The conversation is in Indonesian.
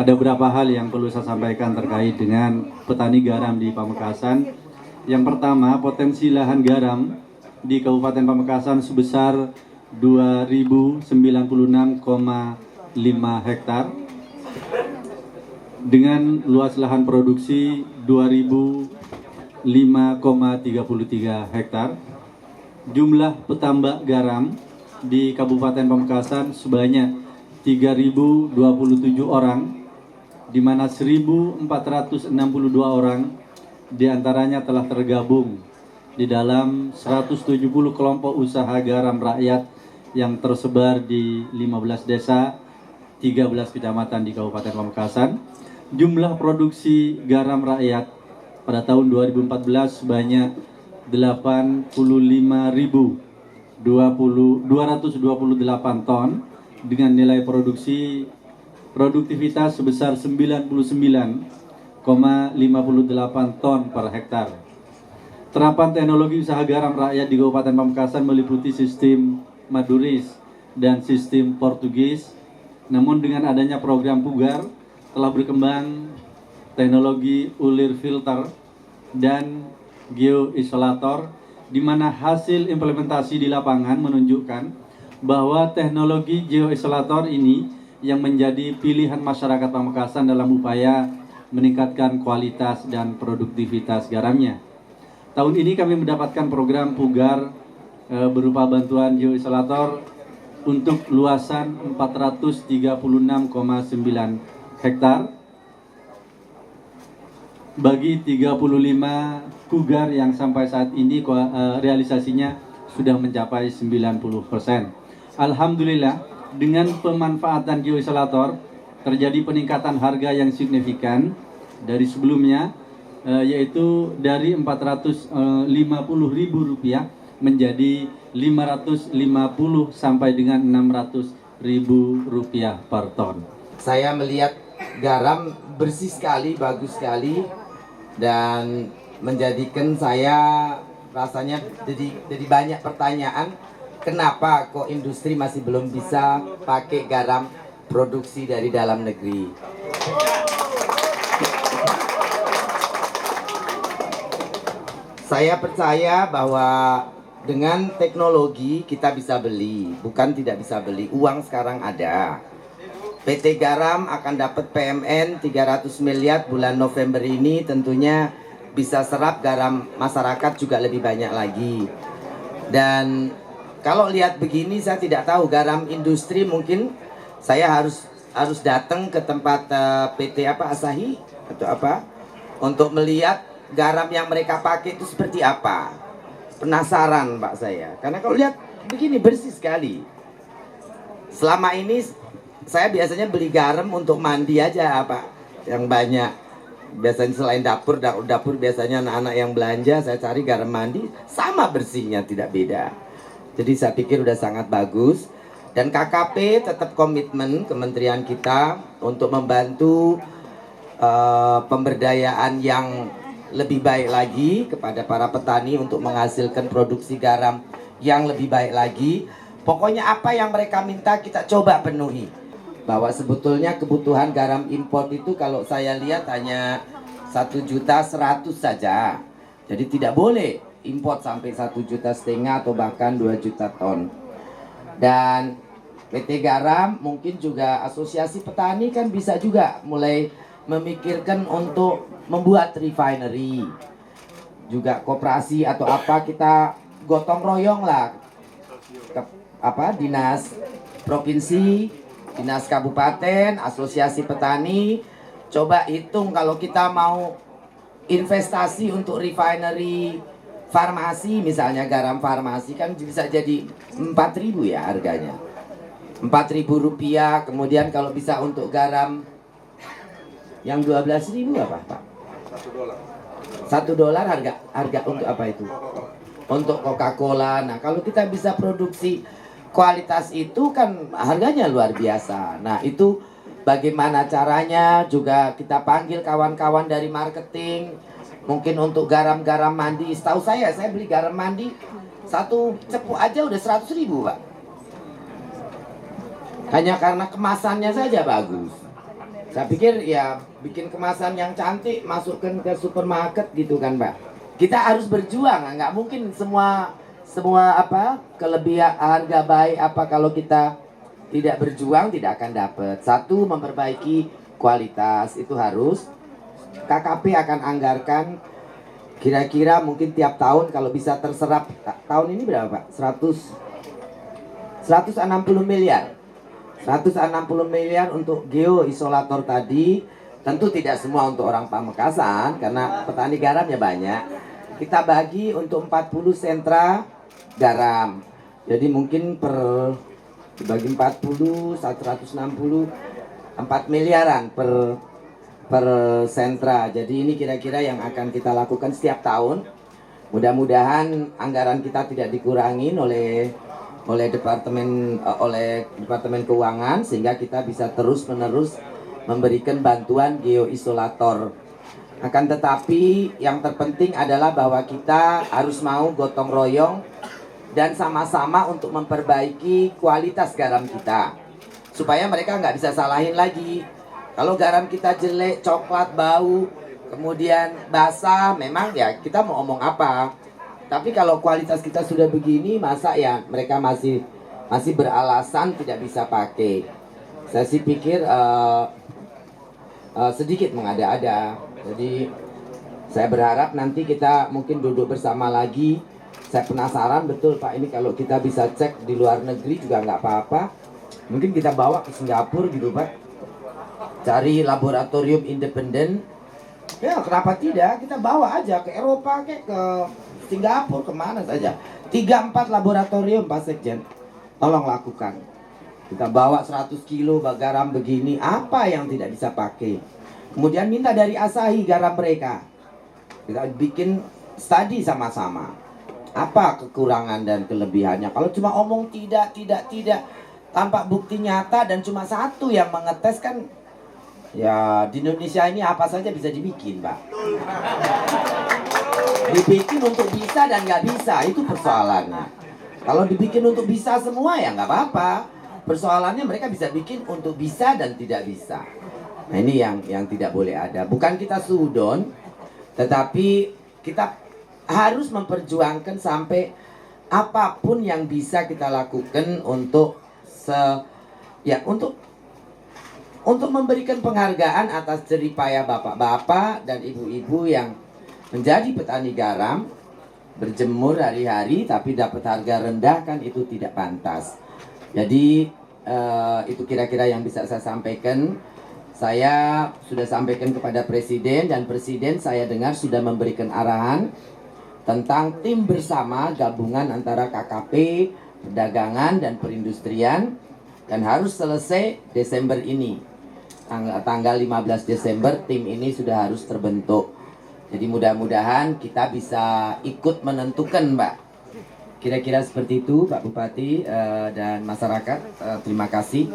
ada beberapa hal yang perlu saya sampaikan terkait dengan petani garam di Pamekasan. Yang pertama, potensi lahan garam di Kabupaten Pamekasan sebesar 2096,5 hektar dengan luas lahan produksi 2005,33 hektar. Jumlah petambak garam di Kabupaten Pamekasan sebanyak 3.027 orang, di mana 1.462 orang diantaranya telah tergabung di dalam 170 kelompok usaha garam rakyat yang tersebar di 15 desa, 13 kecamatan di Kabupaten Pamekasan. Jumlah produksi garam rakyat pada tahun 2014 sebanyak 85.228 ton dengan nilai produktivitas sebesar 99,58 ton per hektar. Terapan teknologi usaha garam rakyat di Kabupaten Pamekasan meliputi sistem Maduris dan sistem Portugis. Namun dengan adanya program Pugar telah berkembang teknologi ulir filter dan geoisolator, di mana hasil implementasi di lapangan menunjukkan bahwa teknologi geoisolator ini yang menjadi pilihan masyarakat Pamekasan dalam upaya meningkatkan kualitas dan produktivitas garamnya. Tahun ini kami mendapatkan program Pugar berupa bantuan geoisolator untuk luasan 436,9 hektar bagi 35 pugar yang sampai saat ini realisasinya sudah mencapai 90%. Alhamdulillah, dengan pemanfaatan geoisolator terjadi peningkatan harga yang signifikan dari sebelumnya, yaitu dari Rp450.000 menjadi Rp550 sampai dengan Rp600.000 per ton. Saya melihat garam bersih sekali, bagus sekali, dan menjadikan saya rasanya jadi banyak pertanyaan, kenapa kok industri masih belum bisa pakai garam produksi dari dalam negeri. Saya percaya bahwa dengan teknologi kita bisa beli, bukan tidak bisa beli. Uang sekarang ada. PT Garam akan dapat PMN 300 miliar bulan November ini, tentunya bisa serap garam masyarakat juga lebih banyak lagi. Dan kalau lihat begini, saya tidak tahu garam industri, mungkin saya harus datang ke tempat PT Asahi atau apa untuk melihat garam yang mereka pakai itu seperti apa. Penasaran Pak saya, karena kalau lihat begini bersih sekali. Selama ini saya biasanya beli garam untuk mandi aja Pak, yang banyak. Biasanya selain dapur biasanya anak-anak yang belanja, saya cari garam mandi, sama bersihnya, tidak beda. Jadi saya pikir udah sangat bagus. Dan KKP tetap komitmen kementerian kita untuk membantu pemberdayaan yang lebih baik lagi kepada para petani untuk menghasilkan produksi garam yang lebih baik lagi. Pokoknya apa yang mereka minta kita coba penuhi. Bahwa sebetulnya kebutuhan garam impor itu kalau saya lihat hanya 1.100.000 saja. Jadi tidak boleh impor sampai 1,5 juta atau bahkan 2 juta ton. Dan PT Garam mungkin juga asosiasi petani kan bisa juga mulai memikirkan untuk membuat refinery. Juga koperasi atau apa, kita gotong royong lah. Dinas provinsi, dinas kabupaten, asosiasi petani, coba hitung kalau kita mau investasi untuk refinery farmasi, misalnya garam farmasi kan bisa jadi 4.000 ya harganya, Rp4.000. Kemudian kalau bisa untuk garam yang 12.000 apa Pak? $1 harga untuk apa itu? Untuk Coca-Cola. Nah kalau kita bisa produksi kualitas itu kan harganya luar biasa. Nah itu bagaimana caranya, juga kita panggil kawan-kawan dari marketing. Mungkin untuk garam-garam mandi, setahu saya beli garam mandi satu cepu aja udah 100.000 Pak. Hanya karena kemasannya saja bagus. Saya pikir ya bikin kemasan yang cantik, masukkan ke supermarket gitu kan, Mbak. Kita harus berjuang, nggak mungkin semua apa kelebihan harga baik apa kalau kita tidak berjuang tidak akan dapat. Satu, memperbaiki kualitas itu harus. KKP akan anggarkan kira-kira mungkin tiap tahun kalau bisa terserap. Tahun ini berapa, Pak? 160 miliar. 160 miliar untuk geoisolator tadi. Tentu tidak semua untuk orang Pamekasan karena petani garamnya banyak. Kita bagi untuk 40 sentra garam. Jadi mungkin dibagi 40 160 4 miliaran per sentra. Jadi ini kira-kira yang akan kita lakukan setiap tahun. Mudah-mudahan anggaran kita tidak dikurangin oleh departemen keuangan sehingga kita bisa terus-menerus memberikan bantuan geoisolator. Akan tetapi yang terpenting adalah bahwa kita harus mau gotong royong dan sama-sama untuk memperbaiki kualitas garam kita supaya mereka nggak bisa salahin lagi. Kalau garam kita jelek, coklat, bau, kemudian basah, memang ya kita mau omong apa. Tapi kalau kualitas kita sudah begini, masa ya mereka masih beralasan tidak bisa pakai. Saya sih pikir sedikit mengada-ada. Jadi saya berharap nanti kita mungkin duduk bersama lagi. Saya penasaran betul Pak, ini kalau kita bisa cek di luar negeri juga nggak apa-apa. Mungkin kita bawa ke Singapura gitu Pak. Cari laboratorium independen. Ya kenapa tidak, kita bawa aja ke Eropa, ke Singapura, kemana saja. 3-4 laboratorium Pak Sekjen. Tolong lakukan. Kita bawa 100 kilo garam begini, apa yang tidak bisa pakai. Kemudian minta dari Asahi garam mereka. Kita bikin studi sama-sama. Apa kekurangan dan kelebihannya. Kalau cuma omong tidak, tanpa bukti nyata dan cuma satu yang mengetes kan. Ya di Indonesia ini apa saja bisa dibikin Pak. Dibikin untuk bisa dan nggak bisa, itu persoalannya. Kalau dibikin untuk bisa semua ya nggak apa-apa. Persoalannya mereka bisa bikin untuk bisa dan tidak bisa. Nah ini yang tidak boleh ada. Bukan kita sudon, tetapi kita harus memperjuangkan sampai apapun yang bisa kita lakukan untuk untuk memberikan penghargaan atas jeripaya bapak-bapak dan ibu-ibu yang menjadi petani garam, berjemur hari-hari tapi dapat harga rendah, kan itu tidak pantas. Jadi itu kira-kira yang bisa saya sampaikan. Saya sudah sampaikan kepada Presiden, dan Presiden saya dengar sudah memberikan arahan tentang tim bersama gabungan antara KKP, perdagangan dan perindustrian, dan harus selesai Desember ini. Tanggal 15 Desember tim ini sudah harus terbentuk. Jadi mudah-mudahan kita bisa ikut menentukan Mbak. Kira-kira seperti itu Pak Bupati dan masyarakat. Terima kasih.